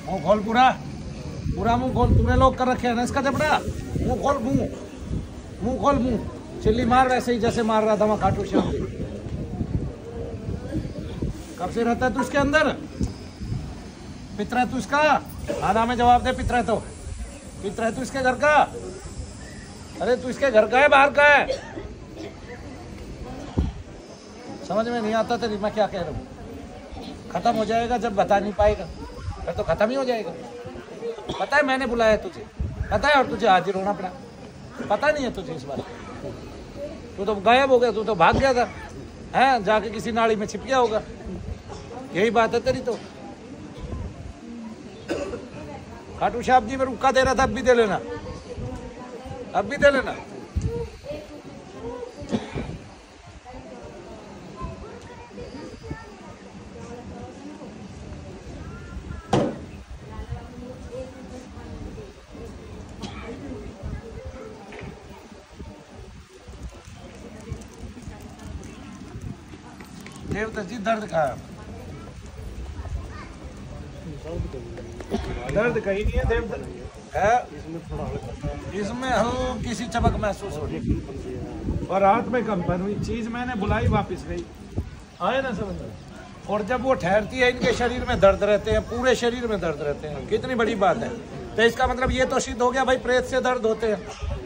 मुंह खोल, पूरा पूरा मुंह खोल। तूने लोग कर रखे है ना इसका जबड़ा। मुंह खोल, मुंह खोल, मुंह चिल्ली मार वैसे ही जैसे मार रहा था वहाँ खाटू श्याम। कब से रहता है तू इसके अंदर? पितरा है तू इसका? आधा में जवाब दे। पितरा है तू इसके घर का? अरे तू इसके घर का है बाहर का है? समझ में नहीं आता तेरी मैं क्या कह रहा हूँ। खत्म हो जाएगा जब बता नहीं पाएगा, फिर तो खत्म ही हो जाएगा। पता है मैंने बुलाया तुझे, पता है, और तुझे हाजिर होना पड़ा। पता नहीं है तुझे इस बात? तू तो गायब हो गया, तू तो भाग गया था, हैं? जाके किसी नाली में छिप गया होगा। यही बात है तेरी तो। खाटू श्याम जी में रुका दे रहा था, अब भी दे लेना, अब भी दे लेना। देवता जी दर्द का दर्द कहीं नहीं है, देवता है इसमें किसी चमक महसूस हो रही और रात में कंपन हुई। चीज मैंने बुलाई वापस गई, आए ना समझ में। और जब वो ठहरती है इनके शरीर में दर्द रहते हैं, पूरे शरीर में दर्द रहते हैं। कितनी बड़ी बात है। तो इसका मतलब ये तो सिद्ध हो गया भाई प्रेत से दर्द होते हैं।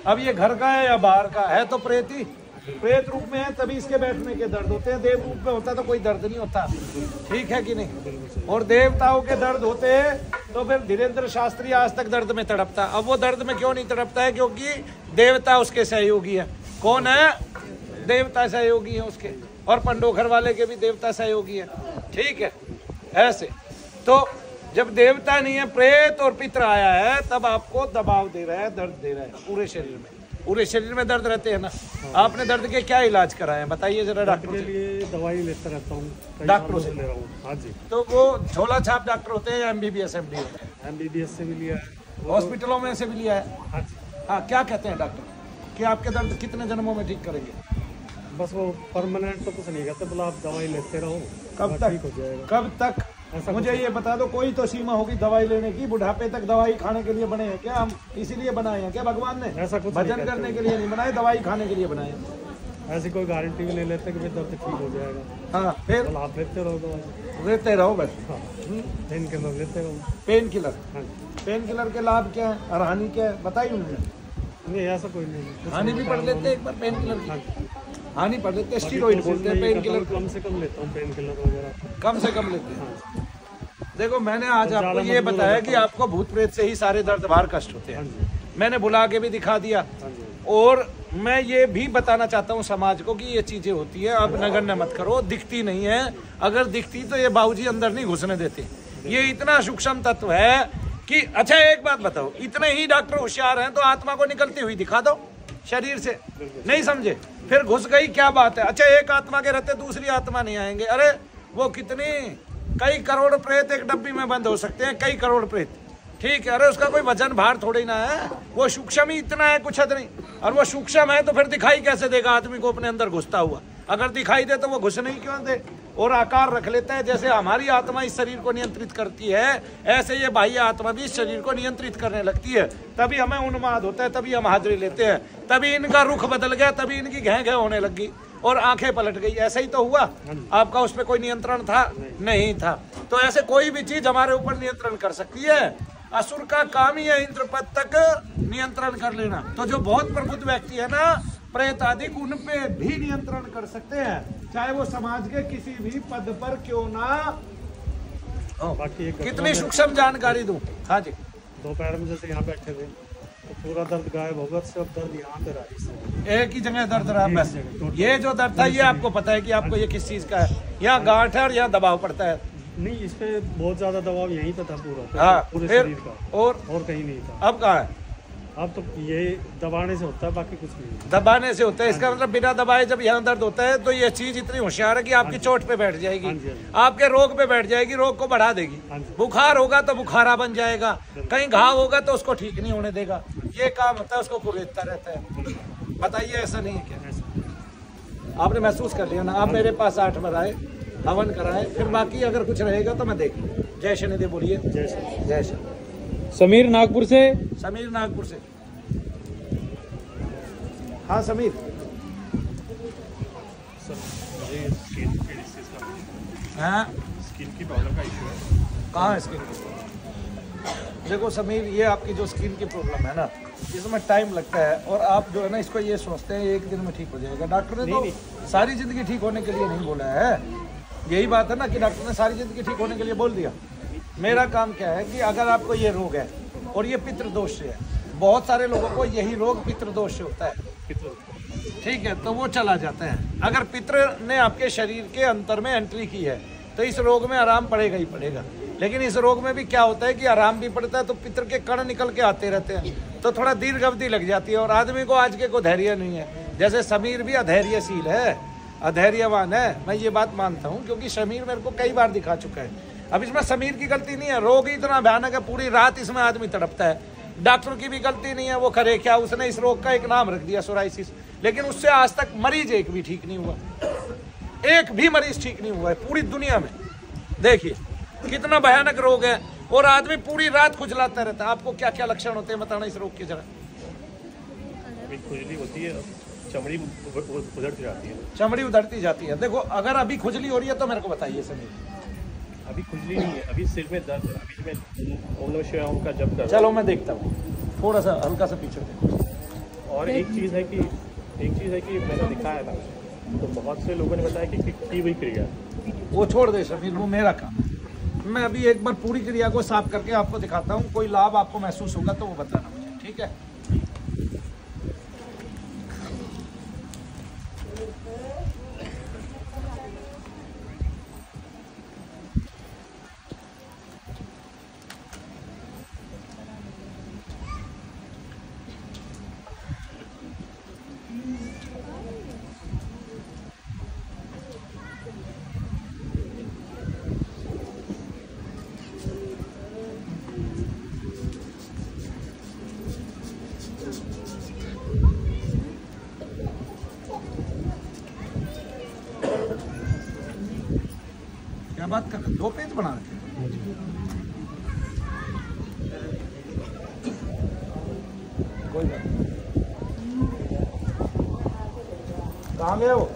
अब ये घर का है या बाहर का है, तो प्रेत ही, प्रेत रूप में है तभी इसके बैठने के दर्द होते हैं। देव रूप में होता तो कोई दर्द नहीं होता, ठीक है कि नहीं? और देवताओं के दर्द होते हैं तो फिर धीरेन्द्र शास्त्री आज तक दर्द में तड़पता। अब वो दर्द में क्यों नहीं तड़पता है? क्योंकि देवता उसके सहयोगी है। कौन है? देवता सहयोगी है उसके, और पंडोखर वाले के भी देवता सहयोगी है, ठीक है? ऐसे तो जब देवता नहीं है, प्रेत और पितर आया है, तब आपको दबाव दे रहा है, दर्द दे रहा है पूरे शरीर में। पूरे शरीर में दर्द रहते हैं ना। आपने दर्द के क्या इलाज कराए हैं बताइए जरा? डॉक्टर के लिए दवाई लेता रहता हूँ, डॉक्टरों से ले रहा हूँ। हाँ जी। तो वो झोला छाप डॉक्टर होते हैं या MBBS MD होते हैं? MBBS से भी लिया है, हॉस्पिटलों में से भी लिया है। हाँ जी। हाँ, क्या कहते हैं डॉक्टर कि आपके दर्द कितने जन्मों में ठीक करेंगे? बस वो परमानेंट तो कुछ नहीं कहते, बोला आप दवाई लेते रहो, कब तक ठीक हो जाएगा। कब तक? मुझे ये बता दो, कोई तो सीमा होगी दवाई लेने की। बुढ़ापे तक दवाई खाने के लिए बने हैं क्या हम? इसीलिए बनाए हैं क्या भगवान ने? ऐसा कुछ भजन करने के लिए नहीं बनाए, दवाई खाने के लिए बनाए। ऐसी कोई गारंटी भी नहीं लेते कि दर्द ठीक हो जाएगा। हाँ, फिर आप लेते रहो दवाई, लेते रहो बस। पेन किलर लेते रहो। पेन किलर, हाँ, पेन किलर के लाभ क्या है और हानि क्या है बताइए उन्होंने? नहीं ऐसा कोई नहीं। हानि भी पढ़ लेते एक बार पेन किलर की, हानि पढ़ लेते। स्टीरॉइड बोलते हैं पेन किलर। कम से कम लेता हूँ पेन किलर वगैरह, कम से कम लेते हैं। देखो मैंने आज आपको ये बताया कि आपको भूत प्रेत से ही सारे दर्द बाहर कष्ट होते हैं। मैंने बुला के भी दिखा दिया, और मैं ये भी बताना चाहता हूँ समाज को कि ये चीजें होती है। आप नगण्य मत करो, दिखती नहीं है। अगर दिखती तो ये बाबूजी अंदर नहीं घुसने देते। ये इतना सूक्ष्म तत्व है कि अच्छा एक बात बताओ, इतने ही डॉक्टर होशियार हैं तो आत्मा को निकलती हुई दिखा दो शरीर से। नहीं समझे? फिर घुस गई क्या बात है? अच्छा एक आत्मा के रहते दूसरी आत्मा नहीं आएंगे? अरे वो कितनी कई करोड़ प्रेत एक डब्बी में बंद हो सकते हैं, कई करोड़ प्रेत, ठीक है? अरे उसका कोई वजन भार थोड़ी ना है, वो सूक्ष्म ही इतना है, कुछ हद नहीं। और वो सूक्ष्म है तो फिर दिखाई कैसे देगा आदमी को अपने अंदर घुसता हुआ? अगर दिखाई दे तो वो घुसने ही क्यों दे? और आकार रख लेता है। जैसे हमारी आत्मा इस शरीर को नियंत्रित करती है, ऐसे ये बाह्य आत्मा भी इस शरीर को नियंत्रित करने लगती है। तभी हमें उन्माद होता है, तभी हम हाजिरी लेते हैं, तभी इनका रुख बदल गया, तभी इनकी घै घै होने लगी और आंखें पलट गई। ऐसा ही तो हुआ। आपका उस पर कोई नियंत्रण था? नहीं था। तो ऐसे कोई भी चीज हमारे ऊपर नियंत्रण कर सकती है। असुर का काम ही है इंद्रपद तक नियंत्रण कर लेना। तो जो बहुत प्रबुद्ध व्यक्ति है ना, प्रेत आदि, उन पे भी नियंत्रण कर सकते हैं, चाहे वो समाज के किसी भी पद पर क्यों ना। कितनी सूक्ष्म जानकारी दूं? हाँ जी। दोपहर में जैसे यहाँ बैठे थे, तो पूरा दर्द गायब होगा, सब दर्द यहाँ पे रहा। एक ही जगह दर्द रहा बस। ये जो दर्द था ये आपको पता है कि आपको ये किस चीज का है? यहाँ गांठ है और यहाँ दबाव पड़ता है। नहीं, इस पे बहुत ज्यादा दबाव यहीं पे था पूरा। हाँ, पूरे फिर शरीर का, और कहीं नहीं था। अब कहाँ है? अब तो ये दबाने से होता है, बाकी कुछ नहीं। दबाने से होता है, इसका मतलब बिना दबाए जब यहाँ दर्द होता है तो ये चीज इतनी होशियार है कि आपकी चोट पे बैठ जाएगी, आपके रोग पे बैठ जाएगी, रोग को बढ़ा देगी। बुखार होगा तो बुखारा बन जाएगा, कहीं घाव होगा तो उसको ठीक नहीं होने देगा। ये काम होता है, उसको कुरेदता रहता है। बताइए, ऐसा नहीं है क्या? आपने महसूस कर लिया ना? आप मेरे पास 8 बार आए, हवन कराए, फिर बाकी अगर कुछ रहेगा तो मैं देख लूँ। जय शनिदेव बोलिए। जय शनि। जय शनि। समीर नागपुर से। समीर नागपुर से। हाँ समीर। हाँ, स्किन की प्रॉब्लम का इशू है। कहाँ है स्किन की? देखो समीर, ये आपकी जो स्किन की प्रॉब्लम है ना, इसमें टाइम लगता है और आप जो है ना इसको ये सोचते हैं एक दिन में ठीक हो जाएगा। डॉक्टर ने तो सारी जिंदगी ठीक होने के लिए नहीं बोला है। यही बात है ना कि डॉक्टर ने सारी जिंदगी ठीक होने के लिए बोल दिया। मेरा काम क्या है कि अगर आपको ये रोग है और ये पितृदोष से है, बहुत सारे लोगों को यही रोग पितृदोष से होता है, ठीक है, तो वो चला जाता है। अगर पितृ ने आपके शरीर के अंतर में एंट्री की है तो इस रोग में आराम पड़ेगा ही पड़ेगा। लेकिन इस रोग में भी क्या होता है कि आराम भी पड़ता है तो पितृ के कण निकल के आते रहते हैं, तो थोड़ा दीर्घ अवधि लग जाती है और आदमी को आज के को धैर्य नहीं है। जैसे समीर भी अधैर्यशील है, अधैर्यवान है, मैं ये बात मानता हूँ, क्योंकि समीर मेरे को कई बार दिखा चुका है। अब इसमें समीर की गलती नहीं है, रोग ही इतना भयानक है, पूरी रात इसमें आदमी तड़पता है। डॉक्टर की भी गलती नहीं है, वो करे क्या, उसने इस रोग का एक नाम रख दिया सोराइसिस, लेकिन उससे आज तक मरीज एक भी ठीक नहीं हुआ, एक भी मरीज ठीक नहीं हुआ है पूरी दुनिया में। देखिए कितना भयानक रोग है और आदमी पूरी रात खुजलाता रहता है। आपको क्या क्या लक्षण होते हैं बताना इस रोग के जरा? खुजली होती है, चमड़ी उधड़ती जाती है। चमड़ी उधड़ती जाती है। देखो अगर अभी खुजली हो रही है तो मेरे को बताइए समीर। अभी खुजली नहीं है, अभी सिर में दर्द, अभी में ओम नमः शिवाय ओम का जप कर। चलो मैं देखता हूँ, थोड़ा सा हल्का सा पीछे देखो। और एक चीज़ है कि मैंने दिखा है ना, तो बहुत से लोगों ने बताया कि की हुई क्रिया, वो छोड़ दे समीर, वो मेरा काम है। मैं अभी एक बार पूरी क्रिया को साफ करके आपको दिखाता हूँ, कोई लाभ आपको महसूस होगा तो वो बताना मुझे, ठीक है? क्या बात कर रहे? 2 पेज बना रखे? कोई बात नहीं। कहाँ गए हो?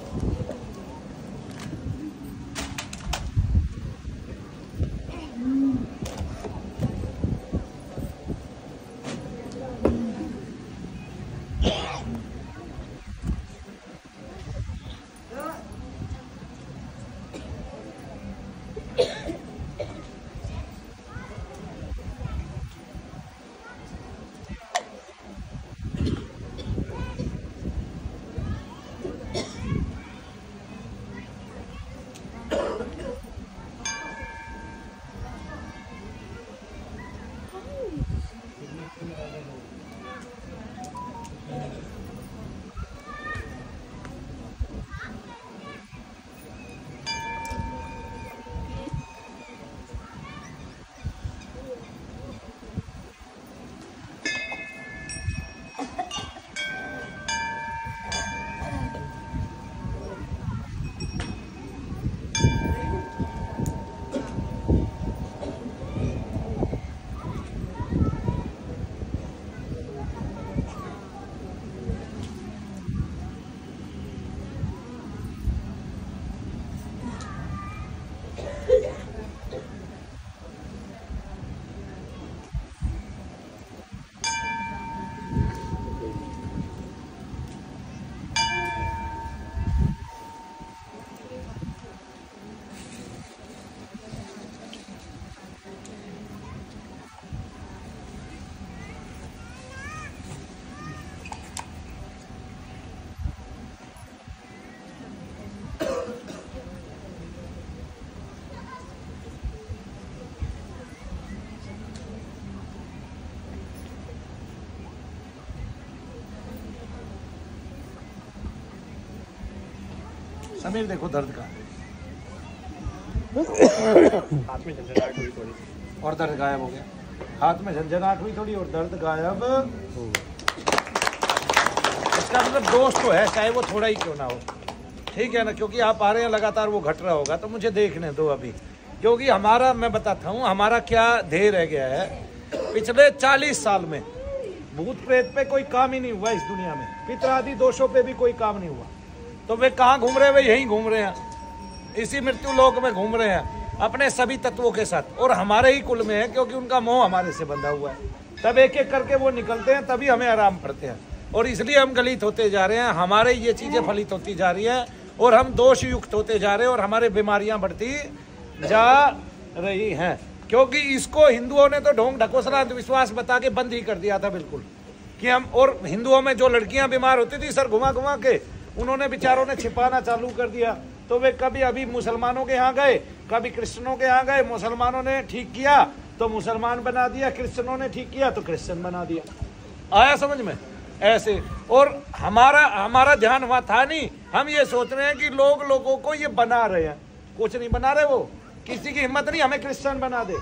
समीर देखो दर्द का, हाथ में झंझनाहट हुई थोड़ी और दर्द गायब हो गया। हाथ में झंझनाहट हुई थोड़ी और दर्द गायब हो गया। इसका मतलब दोष तो है, चाहे वो थोड़ा ही क्यों ना हो, ठीक है ना, क्योंकि आप आ रहे हैं लगातार, वो घट रहा होगा, तो मुझे देखने दो अभी, क्योंकि हमारा, मैं बताता हूँ हमारा क्या ध्येय रह गया है। पिछले 40 साल में भूत प्रेत पे कोई काम ही नहीं हुआ इस दुनिया में, पितृ आदि दोषों पे भी कोई काम नहीं हुआ, तो वे कहाँ घूम रहे हैं? वे यहीं घूम रहे हैं, इसी मृत्यु लोक में घूम रहे हैं अपने सभी तत्वों के साथ, और हमारे ही कुल में है, क्योंकि उनका मोह हमारे से बंधा हुआ है। तब एक एक करके वो निकलते हैं, तभी हमें आराम पड़ते हैं, और इसलिए हम गलित होते जा रहे हैं, हमारे ये चीजें फलित होती जा रही हैं, और हम दोष युक्त होते जा रहे हैं, और हमारे बीमारियां बढ़ती जा रही हैं, क्योंकि इसको हिंदुओं ने तो ढोंग ढकोसला अंधविश्वास बता के बंद ही कर दिया था बिल्कुल, कि हम, और हिंदुओं में जो लड़कियां बीमार होती थी सर घुमा घुमा के, उन्होंने बेचारों ने छिपाना चालू कर दिया, तो वे कभी अभी मुसलमानों के यहाँ गए, कभी क्रिश्चियनों के यहाँ गए, मुसलमानों ने ठीक किया तो मुसलमान बना दिया, क्रिश्चियनों ने ठीक किया तो क्रिश्चियन बना दिया। आया समझ में? ऐसे, और हमारा ध्यान वहां था नहीं, हम ये सोच रहे हैं कि लोगों को ये बना रहे हैं, कुछ नहीं बना रहे, वो किसी की हिम्मत नहीं हमें क्रिश्चियन बना दे,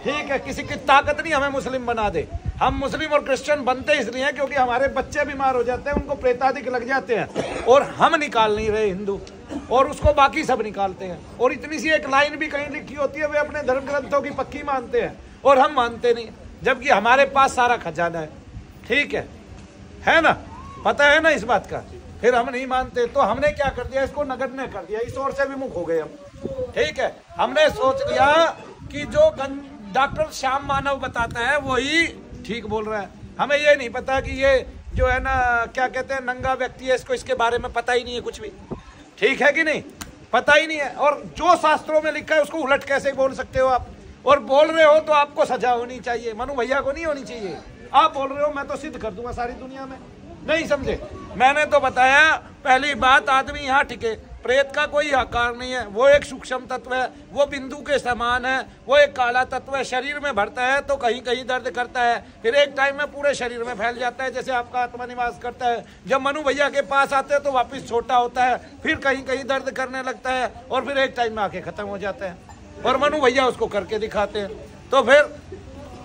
ठीक है, किसी की ताकत नहीं हमें मुस्लिम बना दे। हम मुस्लिम और क्रिश्चियन बनते इसलिए हैं क्योंकि हमारे बच्चे बीमार हो जाते हैं, उनको प्रेतादिक लग जाते हैं, और हम निकाल नहीं रहे हिंदू, और उसको बाकी सब निकालते हैं, और इतनी सी एक लाइन भी कहीं लिखी होती है, वे अपने धर्म ग्रंथों की पक्की मानते हैं और हम मानते नहीं, जबकि हमारे पास सारा खजाना है, ठीक है ना, पता है ना इस बात का, फिर हम नहीं मानते, तो हमने क्या कर दिया, इसको नगण्य कर दिया, इस ओर से विमुख हो गए हम, ठीक है। हमने सोच लिया कि जो डॉक्टर श्याम मानव बताता है वही ठीक बोल रहा है, हमें ये नहीं पता कि ये जो है ना, क्या कहते हैं, नंगा व्यक्ति है, इसको इसके बारे में पता ही नहीं है कुछ भी, ठीक है कि नहीं, पता ही नहीं है, और जो शास्त्रों में लिखा है उसको उलट कैसे बोल सकते हो आप, और बोल रहे हो तो आपको सजा होनी चाहिए, मनु भैया को नहीं होनी चाहिए, आप बोल रहे हो मैं तो सिद्ध कर दूंगा सारी दुनिया में, नहीं समझे? मैंने तो बताया, पहली बात, आदमी यहाँ टिके, प्रेत का कोई आकार नहीं है, वो एक सूक्ष्म तत्व है, वो बिंदु के समान है, वो एक काला तत्व है, शरीर में भरता है तो कहीं कहीं दर्द करता है, फिर एक टाइम में पूरे शरीर में फैल जाता है, जैसे आपका आत्मा निवास करता है। जब मनु भैया के पास आते हैं तो वापस छोटा होता है, फिर कहीं कहीं दर्द करने लगता है, और फिर एक टाइम में आके खत्म हो जाता है, और मनु भैया उसको करके दिखाते हैं, तो फिर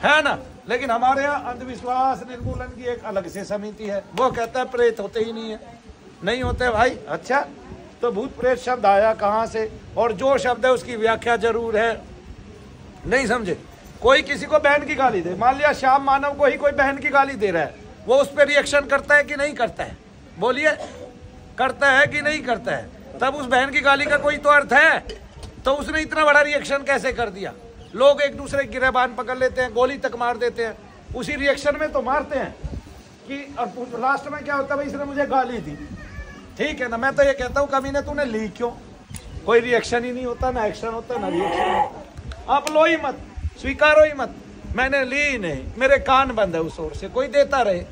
है ना। लेकिन हमारे यहाँ अंधविश्वास निर्मूलन की एक अलग से समिति है, वो कहता है प्रेत होते ही नहीं है, नहीं होते भाई। अच्छा, तो भूत प्रेत शब्द आया कहाँ से, और जो शब्द है उसकी व्याख्या जरूर है, नहीं समझे? कोई किसी को बहन की गाली दे, मान लिया श्याम मानव को ही कोई बहन की गाली दे रहा है, वो उस पर रिएक्शन करता है कि नहीं करता है? बोलिए, करता है कि नहीं करता है? तब उस बहन की गाली का कोई तो अर्थ है, तो उसने इतना बड़ा रिएक्शन कैसे कर दिया? लोग एक दूसरे की गिरबान पकड़ लेते हैं, गोली तक मार देते हैं, उसी रिएक्शन में तो मारते हैं कि, और लास्ट में क्या होता है, भाई इसने मुझे गाली दी, ठीक है ना। मैं तो ये कहता हूँ कभी ने तूने ली क्यों? कोई रिएक्शन ही नहीं होता, ना एक्शन होता, ना रिएक्शन होता। आप लो ही मत, स्वीकारो ही मत, मैंने ली ही नहीं, मेरे कान बंद है उस ओर से, कोई देता रहे,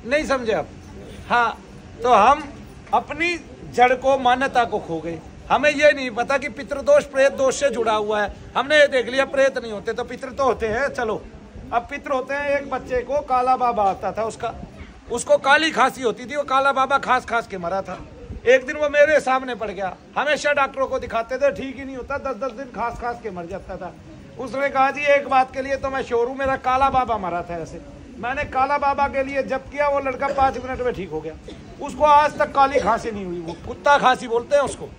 नहीं समझे आप? हाँ, तो हम अपनी जड़ को, मान्यता को खो गए। हमें ये नहीं पता कि पितृदोष प्रेत दोष से जुड़ा हुआ है। हमने ये देख लिया प्रेत नहीं होते तो पितृ तो होते हैं, चलो अब पितृ होते हैं। एक बच्चे को काला बाबा आता था, उसको काली खांसी होती थी, वो काला बाबा खास खास के मरा था। एक दिन वो मेरे सामने पड़ गया, हमेशा डॉक्टरों को दिखाते थे, ठीक ही नहीं होता, 10-10 दिन खास खास के मर जाता था। उसने कहा जी एक बात के लिए तो मैं श्योर हूँ, मेरा काला बाबा मरा था ऐसे। मैंने काला बाबा के लिए जब किया, वो लड़का 5 मिनट में ठीक हो गया। उसको आज तक काली खांसी नहीं हुई, वो कुत्ता खांसी बोलते हैं उसको,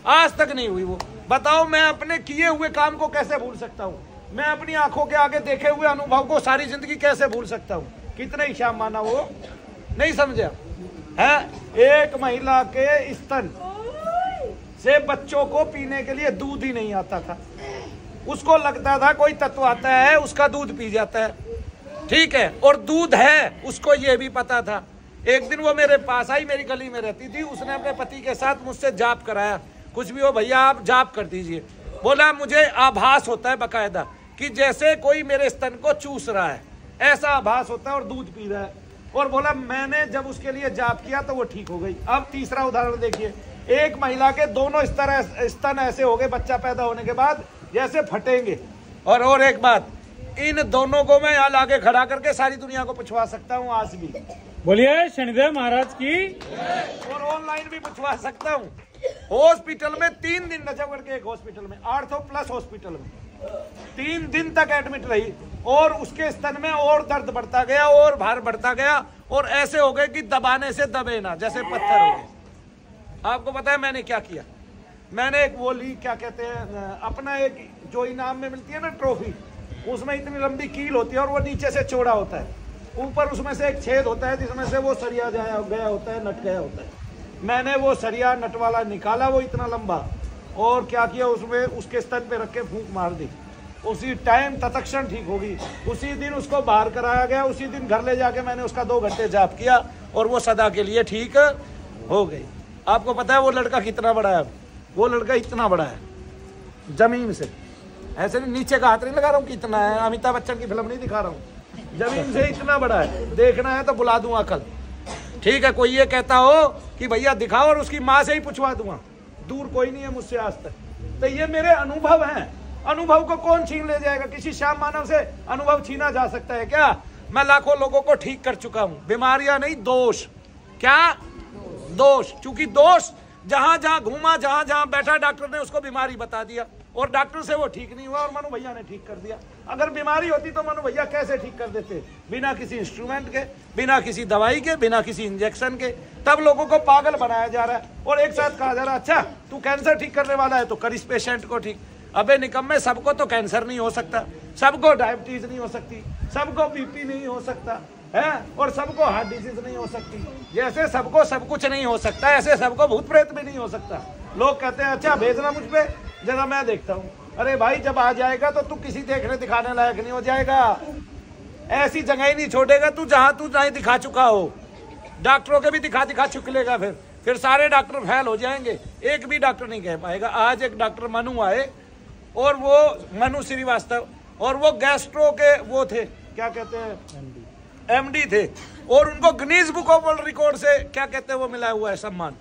आज तक नहीं हुई वो। बताओ मैं अपने किए हुए काम को कैसे भूल सकता हूँ? मैं अपनी आंखों के आगे देखे हुए अनुभव को सारी जिंदगी कैसे भूल सकता हूँ? कितने ही श्याम माना वो, नहीं समझे है? एक महिला के स्तन से बच्चों को पीने के लिए दूध ही नहीं आता था, उसको लगता था कोई तत्व आता है उसका दूध पी जाता है, ठीक है, और दूध है उसको ये भी पता था। एक दिन वो मेरे पास आई, मेरी गली में रहती थी, उसने अपने पति के साथ मुझसे जाप कराया, कुछ भी हो भैया आप जाप कर दीजिए। बोला मुझे आभास होता है बकायदा कि जैसे कोई मेरे स्तन को चूस रहा है, ऐसा आभास होता है और दूध पी रहा है। और बोला मैंने जब उसके लिए जाप किया तो वो ठीक हो गई। अब तीसरा उदाहरण देखिए, एक महिला के दोनों स्तन ऐसे हो गए बच्चा पैदा होने के बाद जैसे फटेंगे। और एक बात, इन दोनों को मैं यहाँ लाके खड़ा करके सारी दुनिया को पूछवा सकता हूँ आज भी। बोलिए शनिदेव महाराज की। और ऑनलाइन भी पूछवा सकता हूँ। हॉस्पिटल में 3 दिन, नजफगढ़ के एक हॉस्पिटल में 800+ हॉस्पिटल में 3 दिन तक एडमिट रही और उसके स्तन में और दर्द बढ़ता गया और भार बढ़ता गया और ऐसे हो गए कि दबाने से दबे ना, जैसे पत्थर हो गए। आपको पता है मैंने क्या किया? मैंने एक वो ली, क्या कहते हैं, अपना एक जो इनाम में मिलती है ना ट्रॉफी, उसमें इतनी लंबी कील होती है और वो नीचे से चौड़ा होता है, ऊपर उसमें से एक छेद होता है जिसमें से वो सरिया गया होता है, नट गया होता है। मैंने वो सरिया नट वाला निकाला, वो इतना लंबा, और क्या किया उसमें उसके स्तन पे रख के फूंक मार दी। उसी टाइम तत्क्षण ठीक होगी। उसी दिन उसको बाहर कराया गया, उसी दिन घर ले जाके मैंने उसका 2 घंटे जाप किया और वो सदा के लिए ठीक हो गई। आपको पता है वो लड़का कितना बड़ा है? वो लड़का इतना बड़ा है, जमीन से, ऐसे नहीं, नीचे का हाथ नहीं लगा रहा हूँ कितना है, अमिताभ बच्चन की फिल्म नहीं दिखा रहा हूँ, जमीन से इतना बड़ा है। देखना है तो बुला दूंगा कल, ठीक है? कोई ये कहता हो कि भैया दिखाओ और उसकी माँ से ही पूछवा दूंगा, दूर कोई नहीं है मुझसे आज तक। तो ये मेरे अनुभव हैं, अनुभव को कौन छीन ले जाएगा? किसी श्याम मानव से अनुभव छीना जा सकता है क्या? मैं लाखों लोगों को ठीक कर चुका हूं, बीमारियां नहीं, दोष। क्या दोष? क्योंकि दोष जहां जहां घूमा, जहां जहां बैठा, डॉक्टर ने उसको बीमारी बता दिया और डॉक्टर से वो ठीक नहीं हुआ और मनु भैया ने ठीक कर दिया। अगर बीमारी होती तो मनु भैया कैसे ठीक कर देते? बिना किसी इंस्ट्रूमेंट के, बिना किसी दवाई के, बिना किसी इंजेक्शन के। तब लोगों को पागल बनाया जा रहा है और एक साथ कहा जा रहा है अच्छा तू कैंसर ठीक करने वाला है तो कर इस पेशेंट को ठीक। अबे निकम्मे, सबको तो कैंसर नहीं हो सकता, सबको डायबिटीज नहीं हो सकती, सबको बीपी नहीं हो सकता है, और सबको हार्ट डिजीज नहीं हो सकती। जैसे सबको सब कुछ नहीं हो सकता, ऐसे सबको भूत प्रेत भी नहीं हो सकता। लोग कहते हैं अच्छा भेजना मुझ पे, जरा मैं देखता हूँ। अरे भाई जब आ जाएगा तो तू किसी देखने दिखाने लायक नहीं हो जाएगा। ऐसी जगह ही नहीं छोड़ेगा तू जहां तू नहीं दिखा चुका हो। डॉक्टरों के भी दिखा चुकलेगा, फिर सारे डॉक्टर फेल हो जाएंगे, एक भी डॉक्टर नहीं कह पाएगा। आज एक डॉक्टर मनु आए, और वो मनु श्रीवास्तव, और वो गैस्ट्रो के वो थे, क्या कहते हैं, एमडी थे, और उनको Guinness book of world record से क्या कहते हैं वो मिला हुआ है सम्मान,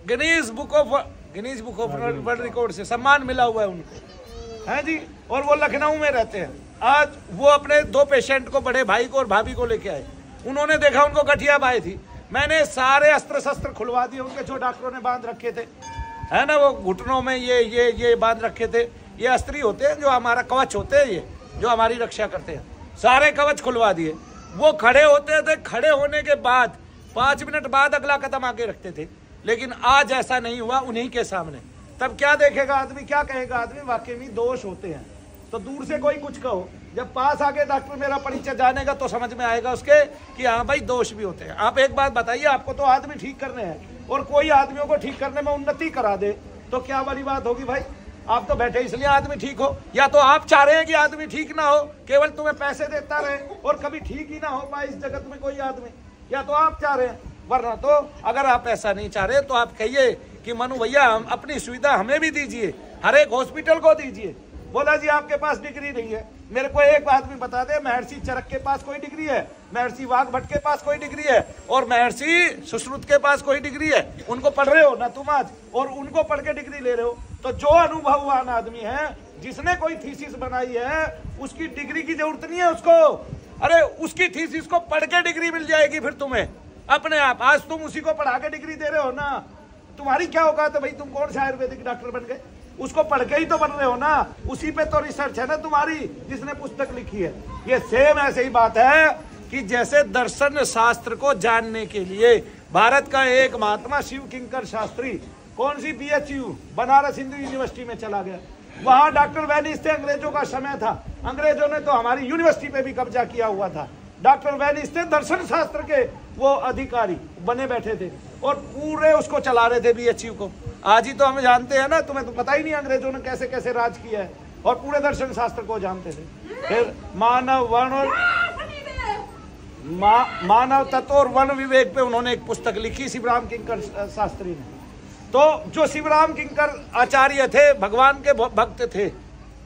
Guinness book of world record से सम्मान मिला हुआ है उनको, है जी। और वो लखनऊ में रहते हैं। आज वो अपने 2 पेशेंट को, बड़े भाई को और भाभी को लेके आए। उन्होंने देखा उनको गठिया बाई थी, मैंने सारे अस्त्र शस्त्र खुलवा दिए उनके, जो डॉक्टरों ने बांध रखे थे, है ना, वो घुटनों में ये बांध रखे थे। ये अस्त्री होते हैं जो हमारा कवच होते हैं, ये जो हमारी रक्षा करते हैं, सारे कवच खुलवा दिए। वो खड़े होते थे, खड़े होने के बाद 5 मिनट बाद अगला कदम आगे रखते थे। लेकिन आज ऐसा नहीं हुआ उन्हीं के सामने। तब क्या देखेगा आदमी, क्या कहेगा आदमी? वाकई में दोष होते हैं। तो दूर से कोई कुछ कहो, जब पास आके डॉक्टर मेरा परिचय जानेगा तो समझ में आएगा उसके कि हाँ भाई दोष भी होते हैं। आप एक बात बताइए, आपको तो आदमी ठीक करने हैं और कोई आदमियों को ठीक करने में उन्नति करा दे तो क्या बड़ी बात होगी भाई? आप तो बैठे इसलिए आदमी ठीक हो, या तो आप चाह रहे हैं कि आदमी ठीक ना हो, केवल तुम्हें पैसे देता रहे और कभी ठीक ही ना हो पाए इस जगत में कोई आदमी, या तो आप चाह रहे हैं। वरना तो अगर आप ऐसा नहीं चाह रहे तो आप कहिए कि मनु भैया हम अपनी सुविधा हमें भी दीजिए, हर एक हॉस्पिटल को दीजिए। बोला जी आपके पास डिग्री नहीं है, मेरे को एक आदमी बता दे, महर्षि चरक के पास कोई डिग्री है, महर्षि वाघभट्ट के पास कोई डिग्री है, और महर्षि सुश्रुत के पास कोई डिग्री है? उनको पढ़ रहे हो ना तुम आज, और उनको पढ़ के डिग्री ले रहे हो। तो जो अनुभववान आदमी है, जिसने कोई थीसिस बनाई है, उसकी डिग्री की जरूरत नहीं है उसको। अरे उसकी थीसिस को पढ़ के डिग्री मिल जाएगी फिर तुम्हें अपने आप। आज तुम उसी को पढ़ा के डिग्री दे रहे हो ना, तुम्हारी क्या औकात है भाई? तुम कौन सा आयुर्वेदिक डॉक्टर बन गए? उसको पढ़ के ही तो बन रहे हो ना, उसी पे तो रिसर्च है ना तुम्हारी, जिसने पुस्तक लिखी है। ये सेम ऐसे ही बात है कि जैसे दर्शन शास्त्र को जानने के लिए भारत का एक महात्मा शिव किंकर शास्त्री कौन सी BHU बनारस हिंदू यूनिवर्सिटी में चला गया, वहां डॉक्टर वैनिस थे, अंग्रेजों का समय था, अंग्रेजों ने तो हमारी यूनिवर्सिटी पे भी कब्जा किया हुआ था। डॉक्टर वैनिस थे, दर्शन शास्त्र के वो अधिकारी बने बैठे थे और पूरे उसको चला रहे थे BHU को। आज ही तो हम जानते हैं ना, तुम्हें तो पता ही नहीं अंग्रेजों ने कैसे कैसे राज किया है, और पूरे दर्शन शास्त्र को जानते थे। फिर मानव तत्व और वन विवेक पे उन्होंने एक पुस्तक लिखी, शिवराम किंकर शास्त्री ने। तो जो शिवराम किंकर आचार्य थे, भगवान के भक्त थे,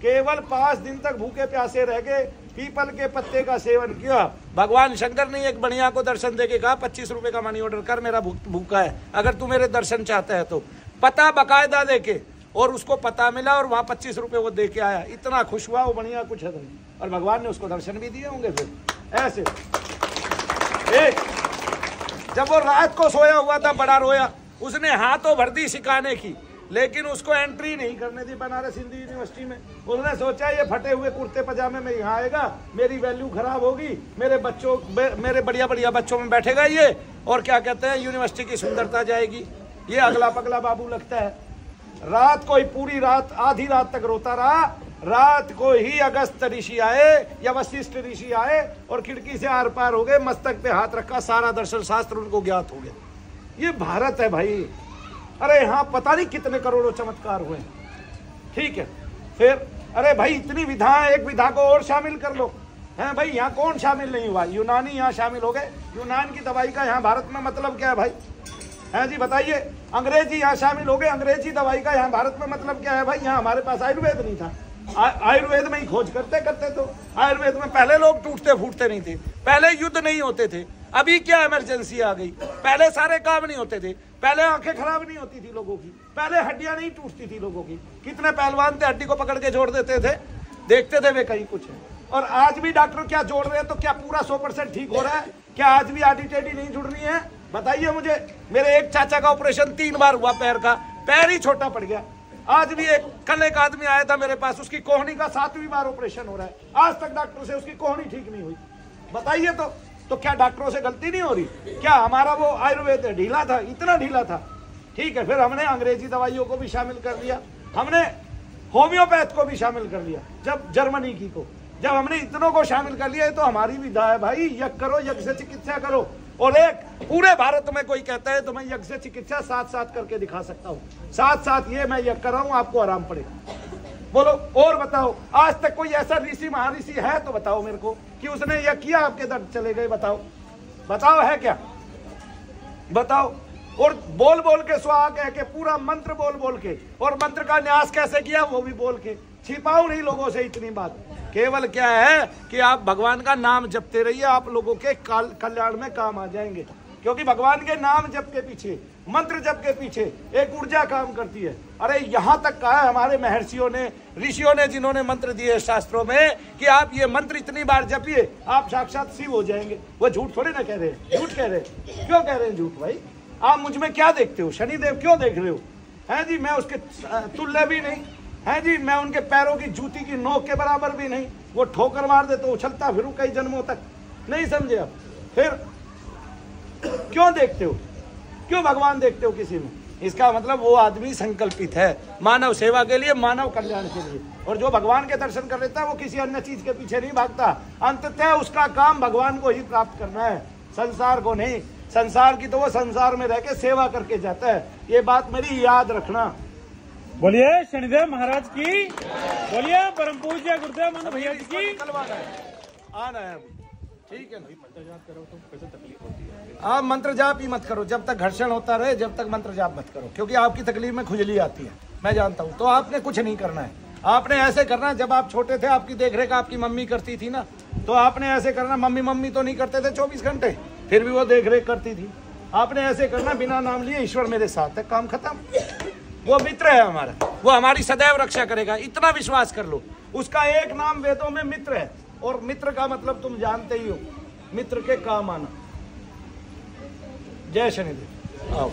केवल 5 दिन तक भूखे प्यासे रह गए, पीपल के पत्ते का सेवन किया। भगवान शंकर ने एक बढ़िया को दर्शन देके कहा 25 रुपए का मनी ऑर्डर कर, मेरा भूखा है, अगर तू मेरे दर्शन चाहता है तो। पता बकायदा देके, और उसको पता मिला और वहां 25 रुपए वो दे के आया। इतना खुश हुआ वो, बढ़िया कुछ है नहीं, और भगवान ने उसको दर्शन भी दिए होंगे। फिर ऐसे जब वो रात को सोया हुआ था, बड़ा रोया, उसने हाथों भर दी सिखाने की, लेकिन उसको एंट्री नहीं करने दी बनारस हिंदू यूनिवर्सिटी में। उसने सोचा ये फटे हुए कुर्ते पजामे में यहाँ आएगा, मेरी वैल्यू खराब होगी, मेरे बढ़िया बढ़िया बच्चों में बैठेगा ये, और क्या कहते हैं यूनिवर्सिटी की सुंदरता जाएगी। ये अगला पगला बाबू लगता है। रात को ही पूरी रात आधी रात तक रोता रहा। रात को ही अगस्त ऋषि आए या वशिष्ठ ऋषि आए और खिड़की से आर पार हो गए, मस्तक पे हाथ रखा, सारा दर्शन शास्त्र उनको ज्ञात हो गया। ये भारत है भाई। अरे यहाँ पता नहीं कितने करोड़ों चमत्कार हुए। ठीक है, फिर अरे भाई इतनी विधाएं, एक विधा को और शामिल कर लो। हैं भाई, यहाँ कौन शामिल नहीं हुआ? यूनानी यहाँ शामिल हो गए। यूनान की दवाई का यहाँ भारत में मतलब क्या है भाई? हैं जी बताइए। अंग्रेजी यहाँ शामिल हो गए। अंग्रेजी दवाई का यहाँ भारत में मतलब क्या है भाई? यहाँ हमारे पास आयुर्वेद नहीं था। आयुर्वेद में ही खोज करते करते तो आयुर्वेद में पहले लोग टूटते फूटते नहीं थे, पहले युद्ध नहीं होते थे। अभी क्या इमरजेंसी आ गई? पहले सारे काम नहीं होते थे, पहले आंखें खराब नहीं होती थी लोगों की, पहले हड्डियां नहीं टूटती थी लोगों की। कितने पहलवान थे, हड्डी को पकड़ के जोड़ देते थे, देखते थे वे कहीं कुछ है। और आज भी डॉक्टर क्या जोड़ रहे हैं? तो क्या पूरा 100% ठीक हो रहा है? क्या आज भी आडी टेढ़ी नहीं जुड़ रही है? बताइए मुझे। मेरे एक चाचा का ऑपरेशन 3 बार हुआ, पैर का, पैर ही छोटा पड़ गया। आज भी कल एक आदमी आया था मेरे पास, उसकी कोहनी का 7वीं बार ऑपरेशन हो रहा है। आज तक डॉक्टर से उसकी कोहनी ठीक नहीं हुई। बताइए तो क्या डॉक्टरों से गलती नहीं हो रही? क्या हमारा वो आयुर्वेद ढीला था? इतना ढीला था। ठीक है, फिर हमने अंग्रेजी दवाइयों को भी शामिल कर लिया, हमने होम्योपैथ को भी शामिल कर लिया, जब जर्मनी की को, जब हमने इतनों को शामिल कर लिया। तो हमारी विधा है भाई, यज्ञ करो, यज्ञ से चिकित्सा करो। और एक पूरे भारत में कोई कहता है तो मैं यज्ञ से चिकित्सा साथ साथ करके दिखा सकता हूँ, साथ साथ ये मैं यज्ञ कर रहा हूँ, आपको आराम पड़ेगा। बोलो और बताओ, आज तक कोई ऐसा ऋषि महाऋषि है तो बताओ मेरे को कि उसने यह किया आपके दर्द चले गए? बताओ है क्या? बताओ। और बोल बोल के स्वाहा कह के, पूरा मंत्र बोल बोल के, और मंत्र का न्यास कैसे किया वो भी बोल के। छिपाओ नहीं लोगों से इतनी बात। केवल क्या है कि आप भगवान का नाम जपते रहिए, आप लोगों के कल्याण में काम आ जाएंगे। क्योंकि भगवान के नाम जप के पीछे, मंत्र जप के पीछे एक ऊर्जा काम करती है। अरे यहाँ तक कहा है हमारे महर्षियों ने, ऋषियों ने, जिन्होंने मंत्र दिए शास्त्रों में कि आप ये मंत्र इतनी बार जपिए आप साक्षात शिव हो जाएंगे। वो झूठ थोड़ी ना कह रहे हैं। झूठ कह रहे हैं। क्यों कह रहे हैं झूठ भाई? आप मुझ में क्या देखते हो? शनिदेव क्यों देख रहे हो? है जी, मैं उसके तुल्य भी नहीं है जी, मैं उनके पैरों की जूती की नोक के बराबर भी नहीं। वो ठोकर मार दे तो उछलता फिरूं कई जन्मों तक। नहीं समझे आप? फिर क्यों देखते हो? क्यों भगवान देखते हो किसी में? इसका मतलब वो आदमी संकल्पित है मानव सेवा के लिए, मानव कल्याण के लिए। और जो भगवान के दर्शन कर लेता है वो किसी अन्य चीज के पीछे नहीं भागता। अंततः उसका काम भगवान को ही प्राप्त करना है, संसार को नहीं। संसार की तो वो संसार में रह के सेवा करके जाता है। ये बात मेरी याद रखना। बोलिए शनिदेव महाराज की, बोलिए परम पूज्य गुरुदेव मनु भैया जी की। आना है ठीक है ना? मंत्र जाप करो तो कैसे तकलीफ होती है? आप मंत्र जाप ही मत करो जब तक घर्षण होता रहे, जब तक मंत्र जाप मत करो, क्योंकि आपकी तकलीफ में खुजली आती है, मैं जानता हूँ। तो आपने कुछ नहीं करना है। आपने ऐसे करना, जब आप छोटे थे आपकी देखरेख आपकी मम्मी करती थी ना, तो आपने ऐसे करना। मम्मी तो नहीं करते थे 24 घंटे, फिर भी वो देखरेख करती थी। आपने ऐसे करना, बिना नाम लिए ईश्वर मेरे साथ है, काम खत्म। वो मित्र है हमारा, वो हमारी सदैव रक्षा करेगा, इतना विश्वास कर लो। उसका एक नाम वेदों में मित्र है, और मित्र का मतलब तुम जानते ही हो, मित्र के काम आना। जय शनिदेव। आओ।